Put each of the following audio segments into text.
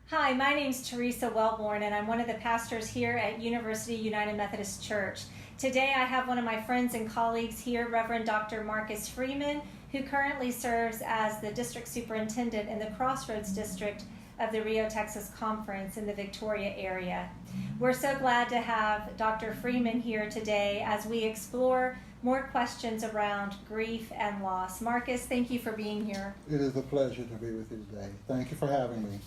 Hi, my name's Teresa Wellborn, and I'm one of the pastors here at University United Methodist Church. Today I have one of my friends and colleagues here, Reverend Dr. Marcus Freeman, who currently serves as the district superintendent in the Crossroads District of the Rio, Texas Conference in the Victoria area. We're so glad to have Dr. Freeman here today as we explore more questions around grief and loss. Marcus, thank you for being here. It is a pleasure to be with you today. Thank you for having me.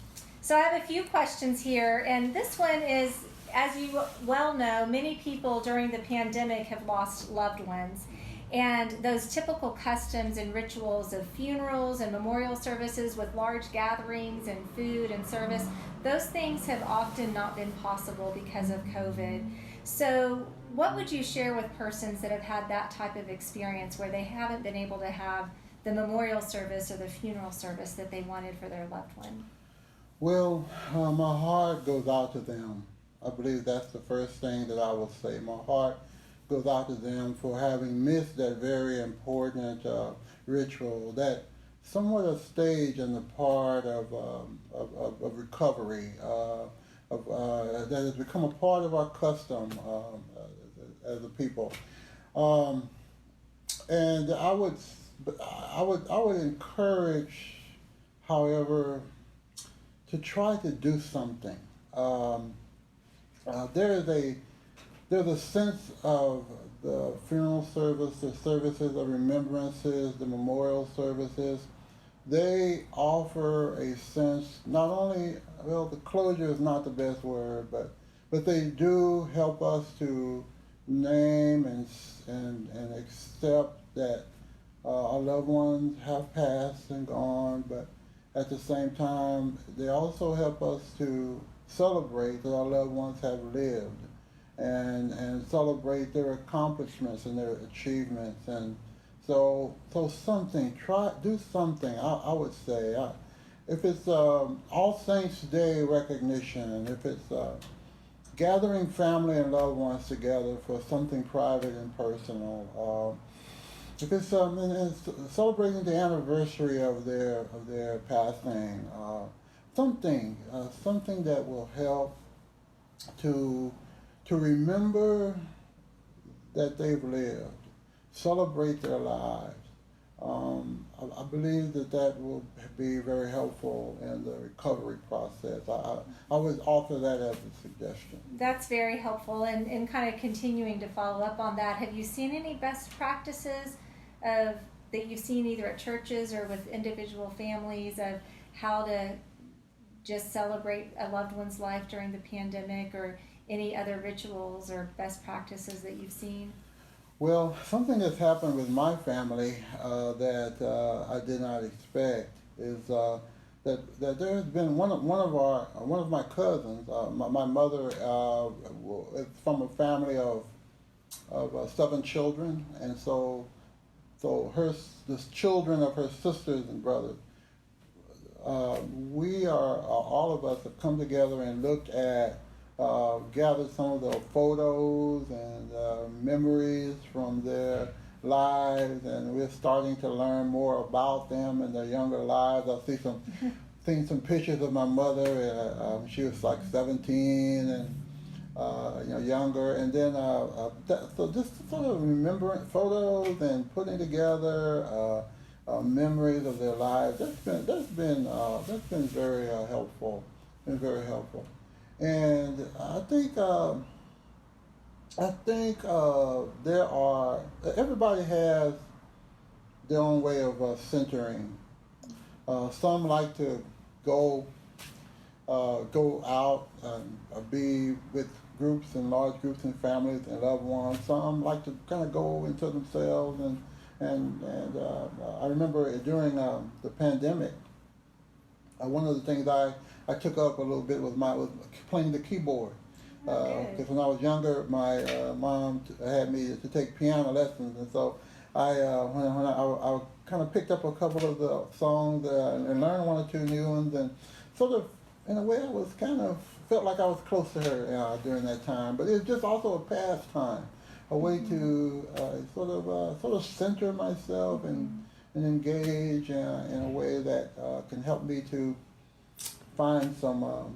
So I have a few questions here, and this one is, as you well know, many people during the pandemic have lost loved ones. And those typical customs and rituals of funerals and memorial services with large gatherings and food and service, those things have often not been possible because of COVID. So what would you share with persons that have had that type of experience where they haven't been able to have the memorial service or the funeral service that they wanted for their loved one? Well, my heart goes out to them. I believe that's the first thing that I will say. My heart goes out to them for having missed that very important ritual, that somewhat a stage in the part of recovery, that has become a part of our custom as a people. And I would encourage, however, to try to do something. There's a sense of the funeral service, the services of remembrances, the memorial services. They offer a sense, not only, well, the closure is not the best word, but they do help us to name and accept that our loved ones have passed and gone, but at the same time, they also help us to celebrate that our loved ones have lived and celebrate their accomplishments and their achievements. And so something, do something, I would say. If it's All Saints Day recognition, if it's gathering family and loved ones together for something private and personal, if it's celebrating the anniversary of their passing, something that will help to remember that they've lived, celebrate their lives. I believe that will be very helpful in the recovery process. I would offer that as a suggestion. That's very helpful, and kind of continuing to follow up on that, have you seen any best practices of that you've seen either at churches or with individual families of how to just celebrate a loved one's life during the pandemic, or any other rituals or best practices that you've seen? Well, something that's happened with my family that I did not expect is that there has been one of my cousins. My mother is from a family of 7 children, and so the children of her sisters and brothers, we are all of us have come together and looked at, gathered some of the photos and memories from their lives, and we're starting to learn more about them and their younger lives. I see seen some pictures of my mother. She was like 17 and younger, and then so just sort of remembering photos and putting together memories of their lives. That's been very helpful. Been very helpful, and I think everybody has their own way of centering. Some like to go out and be with groups and large groups and families and loved ones. Some like to kind of go into themselves, and I remember during the pandemic, one of the things I took up a little bit was playing the keyboard. Because when I was younger, my mom had me to take piano lessons, and so when I kind of picked up a couple of the songs and learned one or two new ones, and sort of in a way I was kind of felt like I was close to her during that time. But it was just also a pastime, a way to sort of center myself and engage in a way that can help me to find some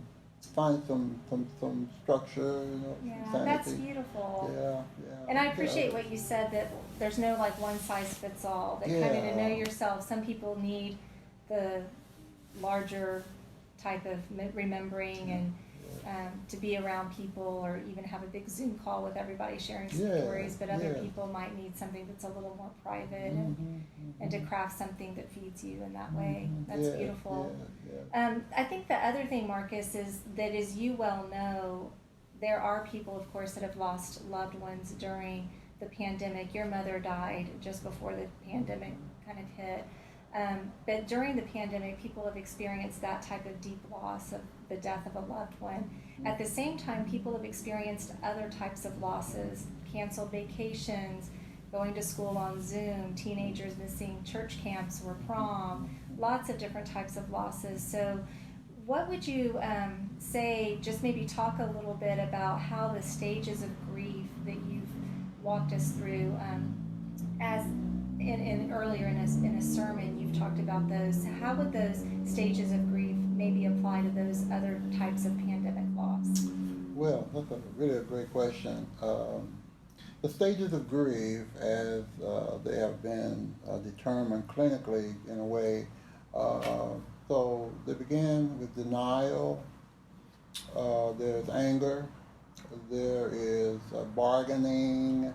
structure, you know, Yeah, some that's sanity. beautiful. Yeah, yeah. And I appreciate what you said, that there's no like one size fits all. That kind of to know Yeah. yourself. Some people need the larger type of remembering and to be around people, or even have a big Zoom call with everybody sharing stories. But other people might need something that's a little more private, and to craft something that feeds you in that way. That's beautiful. I think the other thing, Marcus, is that, as you well know, there are people, of course, that have lost loved ones during the pandemic. Your mother died just before the pandemic kind of hit. But during the pandemic, people have experienced that type of deep loss of the death of a loved one. At the same time, people have experienced other types of losses, canceled vacations, going to school on Zoom, teenagers missing church camps or prom, lots of different types of losses. So what would you say, just maybe talk a little bit about how the stages of grief that you've walked us through, as in earlier in a sermon you've talked about those. How would those stages of grief maybe apply to those other types of pandemic loss? Well, that's really a great question. The stages of grief, as they have been determined clinically in a way, so they begin with denial, there's anger, there is bargaining,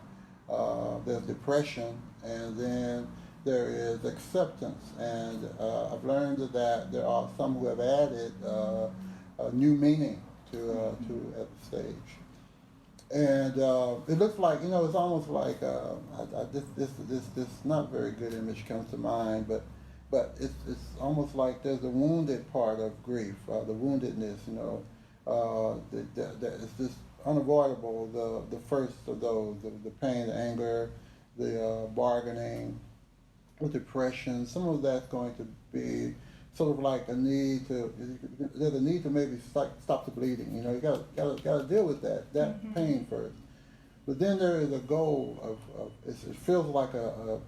there's depression, and then there is acceptance. And I've learned that there are some who have added a new meaning to at the stage. And it looks like, you know, it's almost like this not very good image comes to mind, but it's almost like there's a wounded part of grief, the woundedness, you know, that is just unavoidable. The first of those, the pain, the anger, the bargaining, the depression. Some of that's going to be sort of like there's a need to maybe stop the bleeding. You know, you got to deal with that pain first. But then there is a goal of it feels like a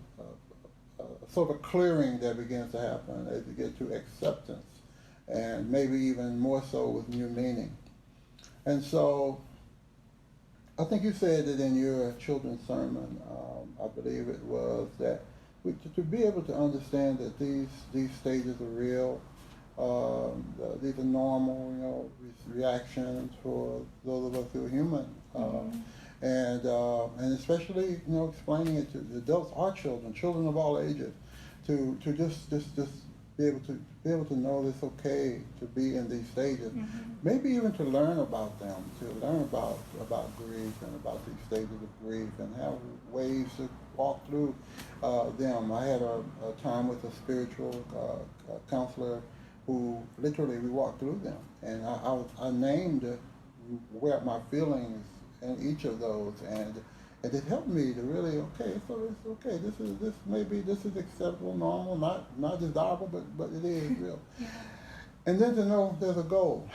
sort of clearing that begins to happen as you get to acceptance, and maybe even more so with new meaning. And so I think you said that in your children's sermon, I believe it was, that to be able to understand that these stages are real, these are normal, you know, reactions for those of us who are human, and especially, you know, explaining it to the adults, our children of all ages, to just be able to know it's okay to be in these stages, maybe even to learn about them, to learn about grief and about these stages of grief, and have ways to walk through them. I had a time with a spiritual counselor who literally we walked through them, and I named where my feelings in each of those, and it helped me to really, okay, so it's okay. This is acceptable, normal, not desirable, but it is real. And then to know there's a goal,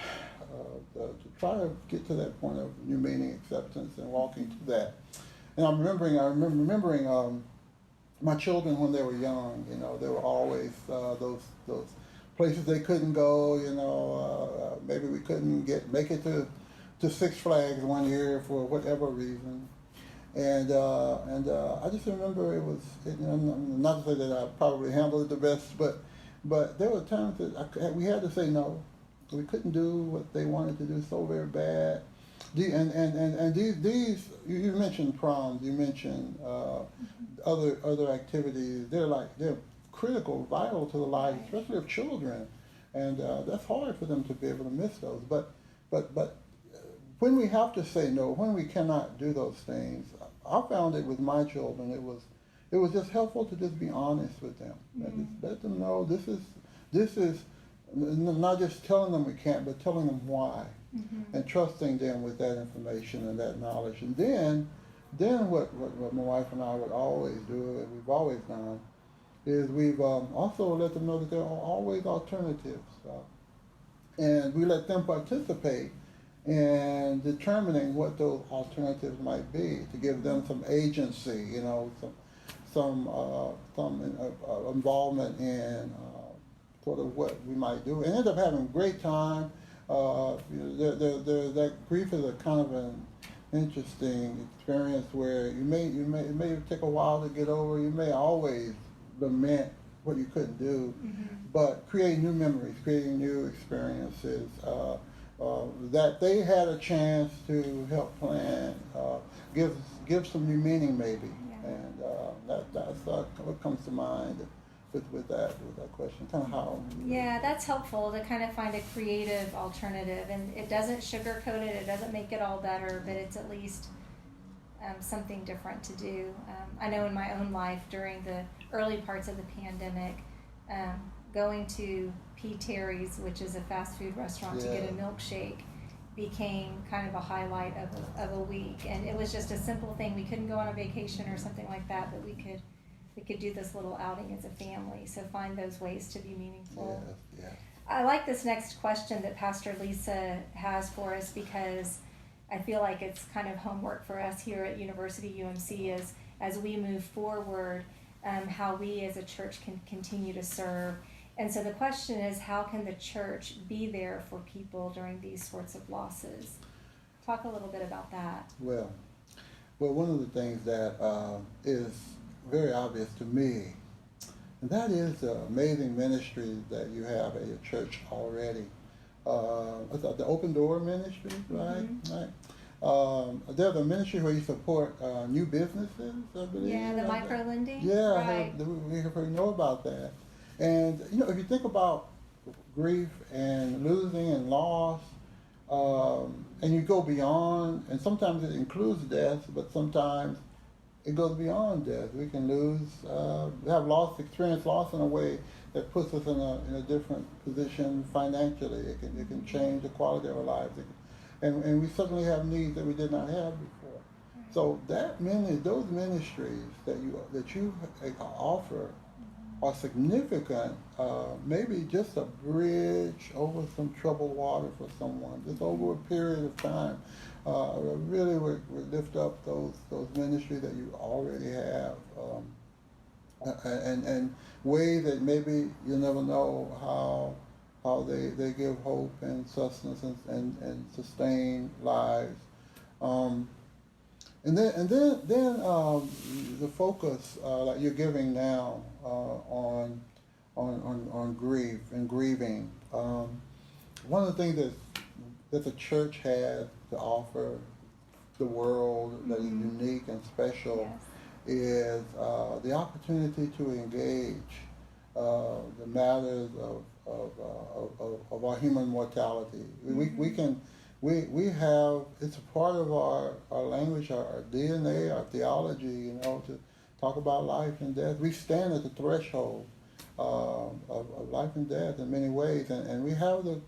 to try to get to that point of new meaning, acceptance, and walking to that. And I remembering my children when they were young. You know, there were always those places they couldn't go. You know, maybe we couldn't make it to Six Flags one year for whatever reason. And I just remember it was, not to say that I probably handled it the best, but there were times that we had to say no. We couldn't do what they wanted to do so very bad. And these you mentioned proms, you mentioned other activities. They're critical, vital to the lives, especially of children, and that's hard for them to be able to miss those. But when we have to say no, when we cannot do those things, I found it with my children. It was just helpful to just be honest with them, and just let them know this is not just telling them we can't, but telling them why, and trusting them with that information and that knowledge. And then what my wife and I would always do, and we've always done, is we've also let them know that there are always alternatives, and we let them participate in determining what those alternatives might be, to give them some agency, you know, some involvement in sort of what we might do, and end up having a great time. That grief is a kind of an interesting experience where it may take a while to get over. You may always lament what you couldn't do, but create new memories, creating new experiences that they had a chance to help plan, give some new meaning maybe, and that's what comes to mind with that question, kind of how. Yeah, that's helpful to kind of find a creative alternative, and it doesn't sugarcoat it, it doesn't make it all better, but it's at least something different to do. I know in my own life during the early parts of the pandemic, going to P. Terry's, which is a fast food restaurant, to get a milkshake became kind of a highlight of a week, and it was just a simple thing. We couldn't go on a vacation or something like that, but we could do this little outing as a family. So find those ways to be meaningful. Yeah. I like this next question that Pastor Lisa has for us, because I feel like it's kind of homework for us here at University UMC as we move forward, how we as a church can continue to serve. And so the question is, how can the church be there for people during these sorts of losses? Talk a little bit about that. Well, one of the things that is very obvious to me, and that is the amazing ministry that you have at your church already. The Open Door Ministry, right? Right. There's a ministry where you support new businesses, I believe. Yeah, the micro-lending. Yeah, right. we have heard know about that. And if you think about grief and losing and loss, and you go beyond, and sometimes it includes death, but sometimes it goes beyond death. We can experience loss in a way that puts us in a different position financially. It can change the quality of our lives, and we suddenly have needs that we did not have before. So those ministries that you offer are significant. Maybe just a bridge over some troubled water for someone, just over a period of time. Really would lift up those ministries that you already have, and ways that maybe you never know how they give hope and sustenance and sustain lives. And then the focus that you're giving now on grief and grieving. One of the things that the church has to offer the world that is unique and special is the opportunity to engage the matters of our human mortality. We have, it's a part of our language, our DNA, our theology, to talk about life and death. We stand at the threshold of life and death in many ways, and we have the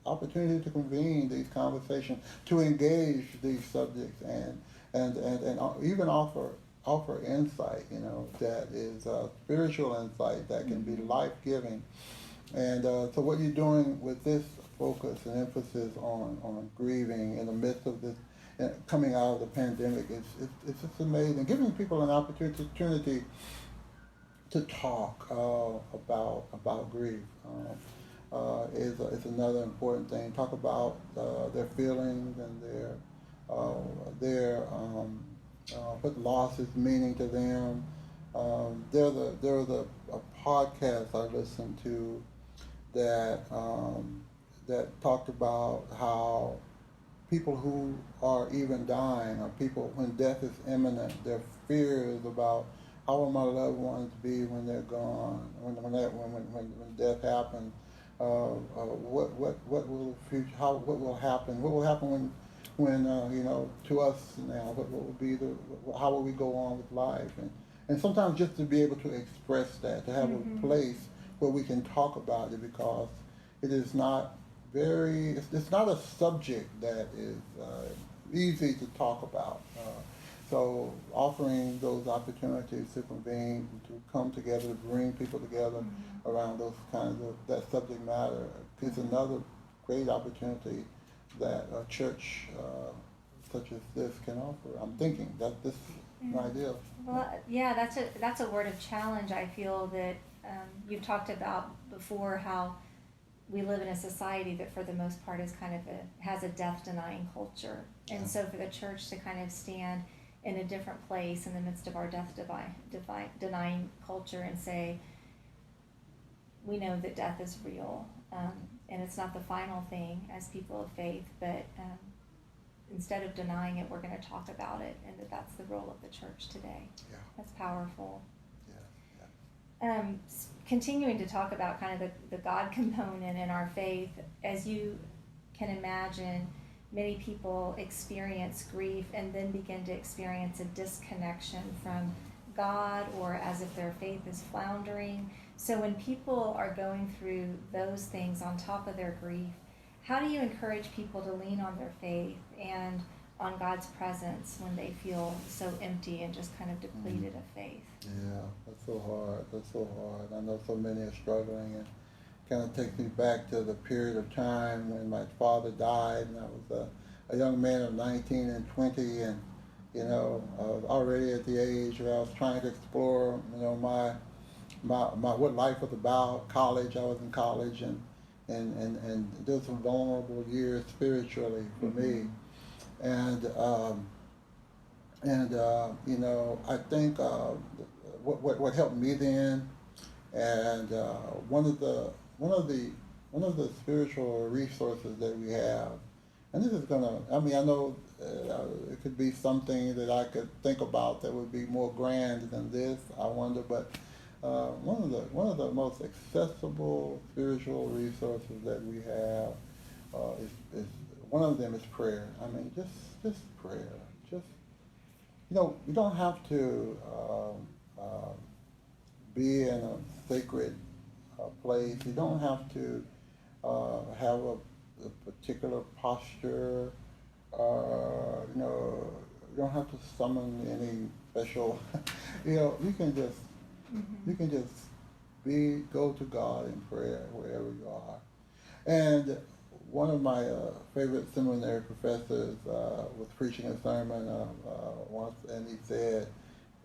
opportunity to convene these conversations, to engage these subjects, and even offer insight, that is spiritual insight that can be life-giving. And so what you're doing with this focus and emphasis on grieving in the midst of this, coming out of the pandemic, it's just amazing. Giving people an opportunity to talk about grief is another important thing. Talk about their feelings and their what loss is meaning to them. There was a podcast I listened to that talked about how people who are even dying, or people when death is imminent, their fears about how will my loved ones be when they're gone, when death happens. What will the future? What will happen? What will happen when to us now? What will be how will we go on with life? And sometimes just to be able to express that, to have a place where we can talk about it, because it is not it's not a subject that is easy to talk about. So offering those opportunities to convene, to come together, to bring people together around those kinds of, that subject matter is another great opportunity that a church such as this can offer. I'm thinking that this is an idea. Well, yeah, that's a word of challenge. I feel that You've talked about before how we live in a society that for the most part is kind of has a death denying culture. And Yeah. so for the church to kind of stand in a different place in the midst of our death denying culture and say, we know that death is real, and it's not the final thing as people of faith, but instead of denying it, we're going to talk about it, and that's the role of the church today. Yeah. That's powerful. Yeah. Continuing to talk about kind of the God component in our faith, as you can imagine, many people experience grief and then begin to experience a disconnection from God, or as if their faith is floundering. So when people are going through those things on top of their grief, how do you encourage people to lean on their faith and on God's presence when they feel so empty and just kind of depleted of faith? Yeah, that's so hard. That's so hard. I know so many are struggling, and kind of takes me back to the period of time when my father died, and I was a young man of 19 and 20, and I was already at the age where I was trying to explore, my what life was about. College, I was in college, and there some vulnerable years spiritually for me, and I think what helped me then, and one of the spiritual resources that we have, and this is I know it could be something that I could think about that would be more grand than this, I wonder, but one of the most accessible spiritual resources that we have is one of them is prayer. I mean, just prayer. Just you don't have to be in a sacred place. You don't have to have a particular posture. You don't have to summon any special. You can just go to God in prayer wherever you are. And one of my favorite seminary professors was preaching a sermon once, and he said,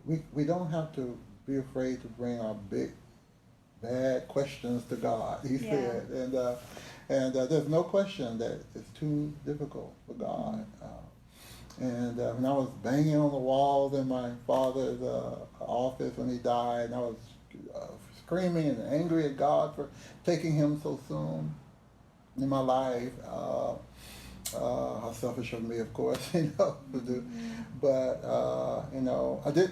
we don't have to be afraid to bring our big, bad questions to God, he said. And there's no question that it's too difficult for God. When I was banging on the walls in my father's office when he died, and I was screaming and angry at God for taking him so soon in my life. How selfish of me, of course, to do. But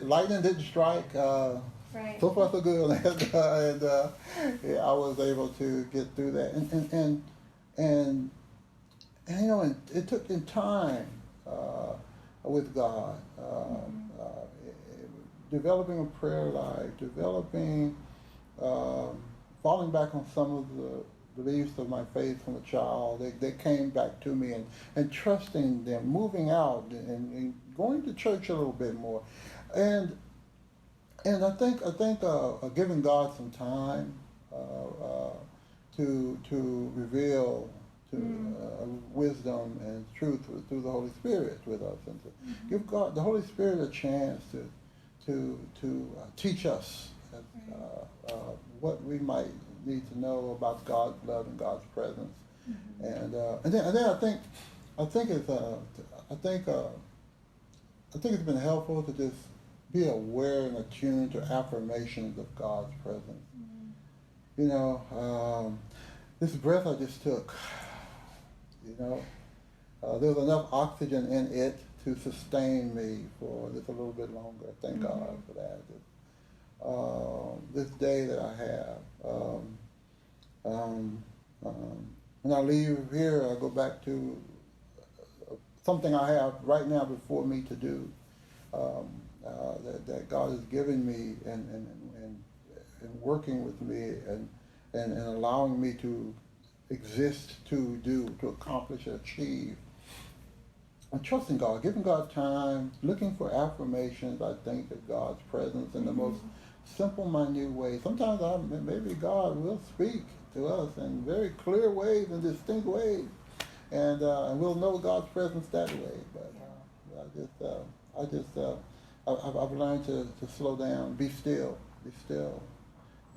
lightning didn't strike. Right. So far so good, and I was able to get through that. And it took in time with God, developing a prayer life, falling back on some of the beliefs of my faith from a child. They came back to me, and trusting them, moving out and going to church a little bit more, and I think giving God some time to reveal wisdom and truth through the Holy Spirit with us, and to give God the Holy Spirit a chance to teach us what we might need to know about God's love and God's presence, and then I think it's been helpful to just be aware and attuned to affirmations of God's presence. This breath I just took, there's enough oxygen in it to sustain me for just a little bit longer. Thank God for that. This day that I have, when I leave here, I go back to something I have right now before me to do. That God has given me and working with me and allowing me to exist to do, to accomplish, achieve. I'm trusting God, giving God time, looking for affirmations, I think, of God's presence in the most simple, minute ways. Sometimes maybe God will speak to us in very clear ways and distinct ways, and we'll know God's presence that way. But I've learned to slow down, be still,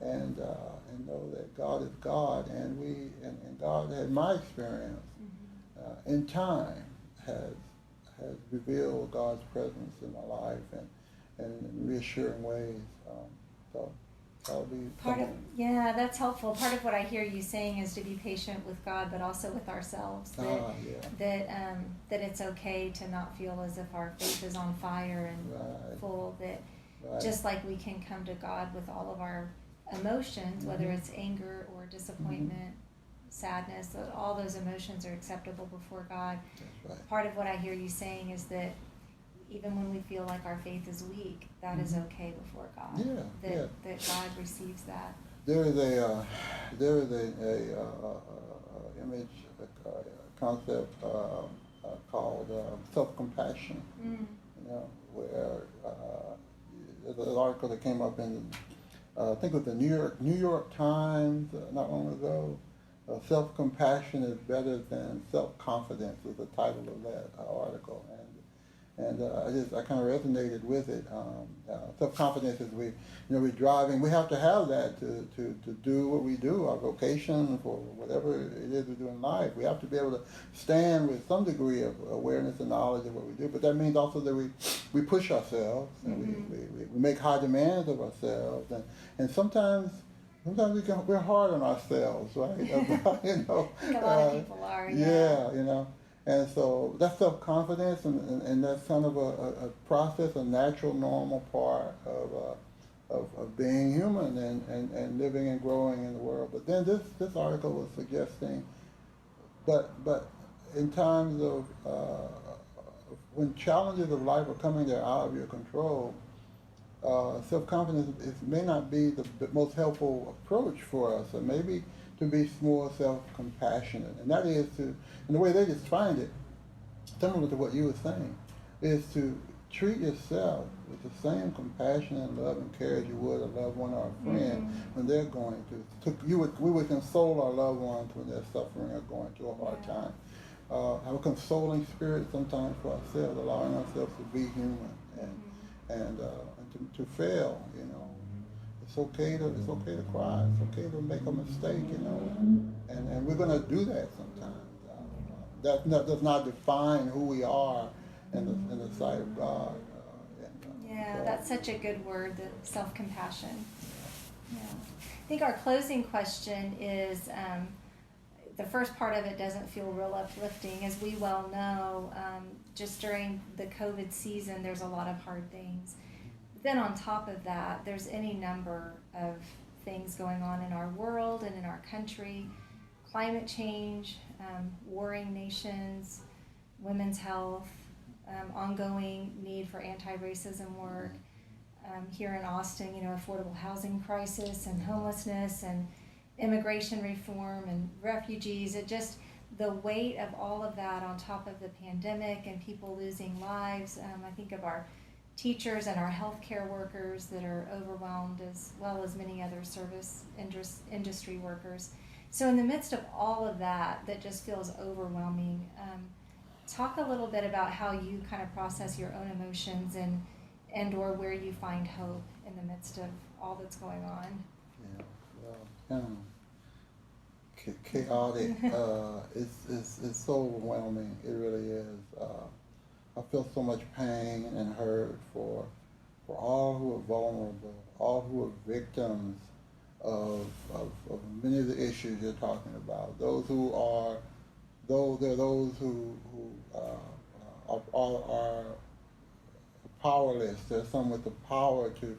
and know that God is God, and God, in my experience, in time, has revealed God's presence in my life and in reassuring ways. So that'll be yeah, that's helpful. Part of what I hear you saying is to be patient with God, but also with ourselves. That it's okay to not feel as if our faith is on fire and full. That just like we can come to God with all of our emotions, whether it's anger or disappointment, sadness, all those emotions are acceptable before God. That's right. Part of what I hear you saying is that even when we feel like our faith is weak, that is okay before God. That God receives that. There is a image, a concept called self-compassion. You know, where there's an article that came up in, I think it was the New York Times not long ago. Self-compassion is better than self-confidence was the title of that article, and I kind of resonated with it. Self-confidence is we're driving. We have to have that to do what we do, our vocation, for whatever it is we do in life. We have to be able to stand with some degree of awareness and knowledge of what we do. But that means also that we push ourselves, and we make high demands of ourselves, and sometimes we're hard on ourselves, right? A lot of people are. Yeah. And so that's self-confidence, and that's kind of a process, a natural, normal part of being human and living and growing in the world. But then this article was suggesting, but in times of when challenges of life are coming that are out of your control, self-confidence may not be the most helpful approach for us, or maybe to be more self-compassionate. And that is and the way they just find it, similar to what you were saying, is to treat yourself with the same compassion and love and care as you would a loved one or a friend when they're going we would console our loved ones when they're suffering or going through a hard time. Have a consoling spirit sometimes for ourselves, allowing ourselves to be human and to fail. It's okay to cry. It's okay to make a mistake. And we're going to do that sometimes. That does not define who we are in the sight of God. That's such a good word, the self-compassion. Yeah. I think our closing question is, the first part of it doesn't feel real uplifting. As we well know, just during the COVID season, there's a lot of hard things. Then on top of that, there's any number of things going on in our world and in our country. Climate change, warring nations, women's health, ongoing need for anti-racism work. Here in Austin, affordable housing crisis and homelessness and immigration reform and refugees. The weight of all of that on top of the pandemic and people losing lives. I think of our teachers and our healthcare workers that are overwhelmed, as well as many other service industry workers. So in the midst of all of that just feels overwhelming, talk a little bit about how you kind of process your own emotions and or where you find hope in the midst of all that's going on. Chaotic. It's so overwhelming. It really is. I feel so much pain and hurt for all who are vulnerable, all who are victims of many of the issues you're talking about. Those who are powerless. There's some with the power to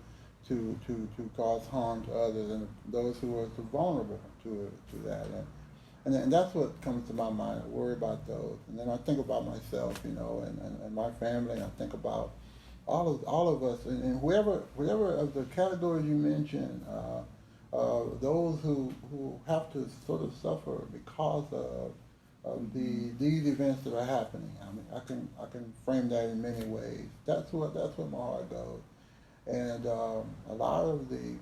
cause harm to others, and those who are too vulnerable to that. And that's what comes to my mind. I worry about those, and then I think about myself, and my family, and I think about all of us, and whoever of the categories you mentioned, those who have to sort of suffer because of these events that are happening. I mean, I can frame that in many ways. That's where my heart goes, and a lot of the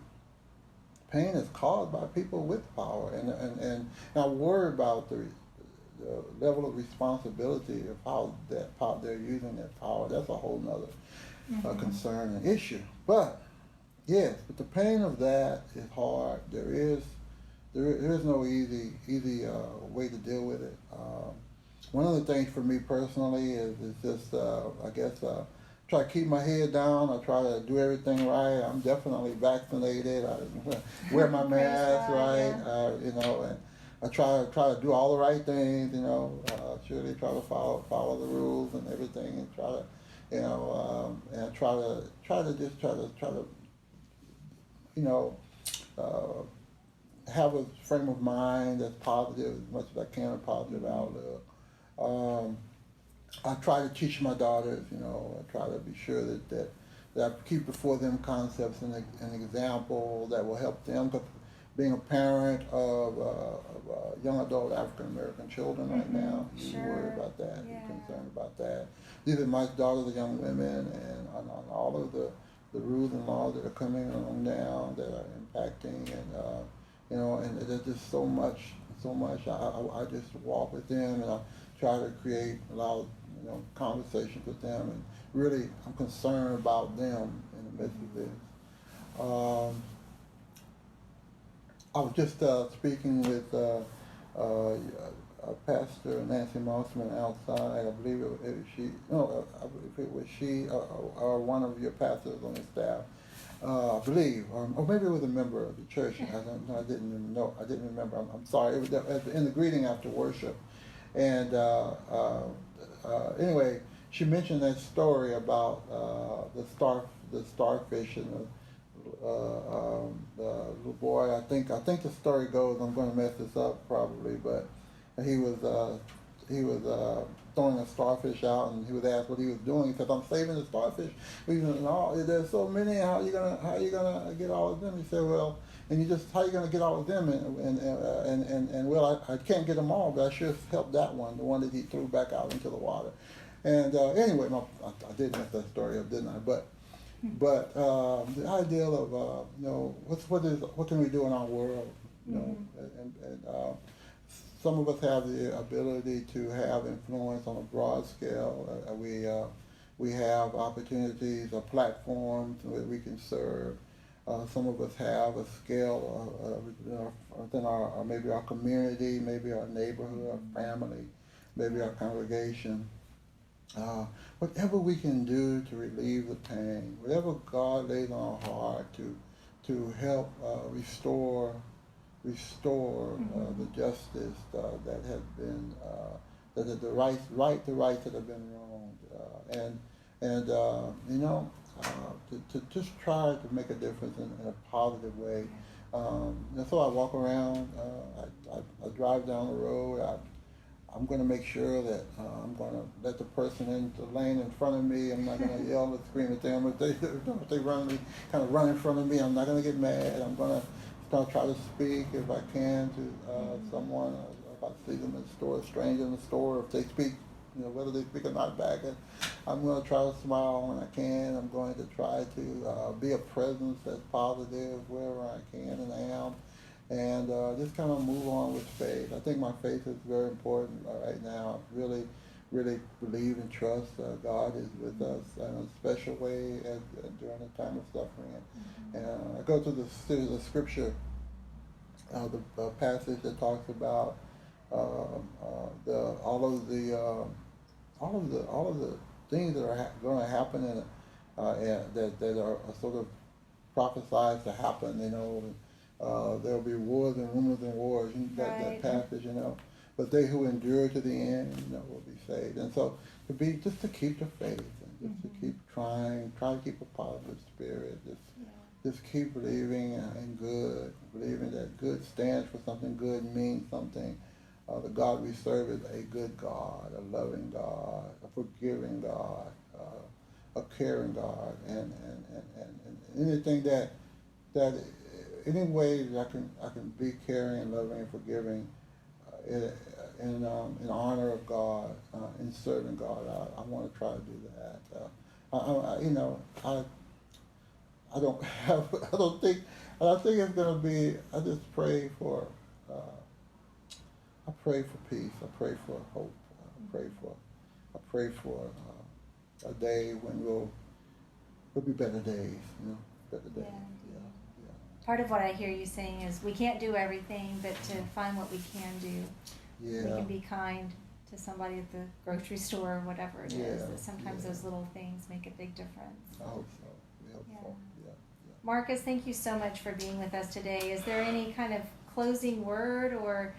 pain is caused by people with power, and I worry about the level of responsibility of how they're using that power. That's a whole nother concern and issue. But yes, but the pain of that is hard. There is no easy way to deal with it. One of the things for me personally is just I guess try to keep my head down. I try to do everything right. I'm definitely vaccinated. I wear my mask right. Yeah. You know, and I try to do all the right things. You know, surely try to follow the rules and everything, and try to and try to you know. Uh, have a frame of mind that's positive as much as I can, a positive outlook. Um, I try to teach my daughters, you know, I try to be sure that I keep before them concepts and an example that will help them. Because being a parent of young adult African American children right now, you worry about that, Yeah. you're concerned about that. These are my daughters are young women, and on all of the rules and laws that are coming along now that are impacting, and you know, and there's just so much. I just walk with them, and I try to create a lot of conversations with them, and really I'm concerned about them in the midst of this. Um, I was just speaking with Pastor Nancy Mossman outside. I believe it was she. No, I believe it was she or one of your pastors on the staff. I believe, or maybe it was a member of the church. I don't know. I didn't even know. I didn't remember. I'm sorry. It was in the greeting after worship, and anyway, she mentioned that story about the starfish and the little boy. I think the story goes. I'm going to mess this up probably, but he was throwing a starfish out, and he was asked what he was doing. He said, "I'm saving the starfish. No, there's so many. How you gonna get all of them?" He said, "Well, and you just how you gonna get all of them? And well, I can't get them all, but I sure helped that one, the one that he threw back out into the water." And anyway, I did mess that story up, didn't I? But the ideal of what can we do in our world, and some of us have the ability to have influence on a broad scale. We have opportunities or platforms where we can serve. Some of us have a scale within our maybe our community, maybe our neighborhood, our family, maybe our congregation. Whatever we can do to relieve the pain, whatever God lays on our heart to help restore the justice that has been the rights that have been wronged, to just try to make a difference in a positive way. And so I walk around, I drive down the road. I'm going to make sure that I'm going to let the person in the lane in front of me. I'm not going to yell and scream at them. If they kind of run in front of me, I'm not going to get mad. I'm going to try to speak if I can to someone. If I see them in the store, a stranger in the store, if they speak, whether they speak or not back, I'm going to try to smile when I can. I'm going to try to be a presence that's positive wherever I can and am. And just kind of move on with faith. I think my faith is very important right now. Really, really believe and trust God is with us in a special way during a time of suffering. And I go to the scripture, the passage that talks about all of the things that are going to happen that are sort of prophesied to happen. There'll be wars and rumors and wars. That passage, But they who endure to the end, will be saved. And so to keep the faith and just to keep try to keep a positive spirit. Just keep believing in good, believing that good stands for something good, means something. The God we serve is a good God, a loving God, a forgiving God, a caring God, and anything that any way that I can be caring, loving, and forgiving in honor of God, in serving God. I want to try to do that. I think it's going to be. I just pray for. I pray for peace. I pray for hope. I pray for a day when will be better days. better days. Yeah. Yeah, Part of what I hear you saying is we can't do everything, but to find what we can do. yeah. We Yeah. can be kind to somebody at the grocery store or whatever it is. Yeah, That sometimes yeah. those little things make a big difference. I hope so. We hope Yeah. so. Yeah. Marcus, thank you so much for being with us today. Is there any kind of closing word or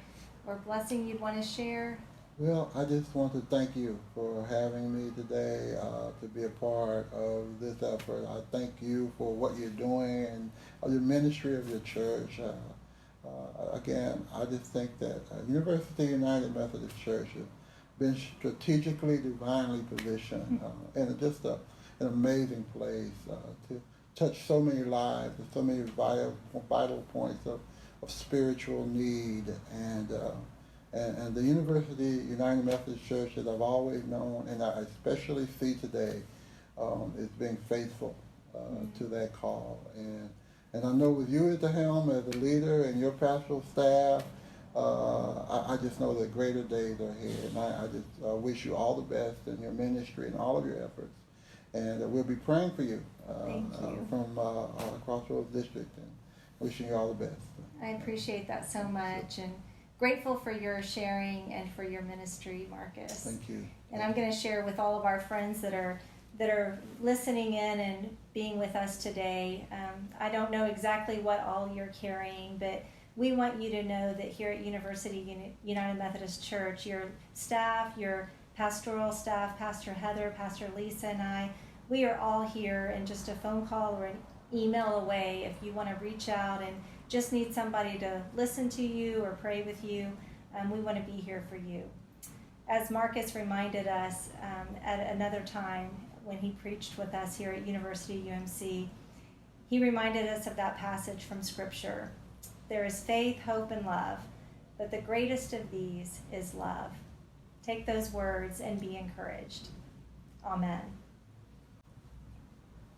blessing you'd want to share? Well, I just want to thank you for having me today to be a part of this effort. I thank you for what you're doing and the ministry of your church. Again, I just think that University United Methodist Church has been strategically, divinely positioned and just an amazing place to touch so many lives and so many vital points of spiritual need and the University United Methodist Church that I've always known and I especially see today is being faithful to that call. And I know with you at the helm as a leader and your pastoral staff, I just know that greater days are ahead. And I just wish you all the best in your ministry and all of your efforts. And we'll be praying for you, from Crossroads District and wishing you all the best. I appreciate that so much and grateful for your sharing and for your ministry, Marcus. Thank you. And I'm going to share with all of our friends that are listening in and being with us today. I don't know exactly what all you're carrying, but we want you to know that here at University United Methodist Church, your staff, your pastoral staff, Pastor Heather, Pastor Lisa, and I, we are all here, and just a phone call or an email away if you want to reach out and just need somebody to listen to you or pray with you. We want to be here for you. As Marcus reminded us at another time when he preached with us here at University UMC, he reminded us of that passage from Scripture. There is faith, hope, and love, but the greatest of these is love. Take those words and be encouraged. Amen.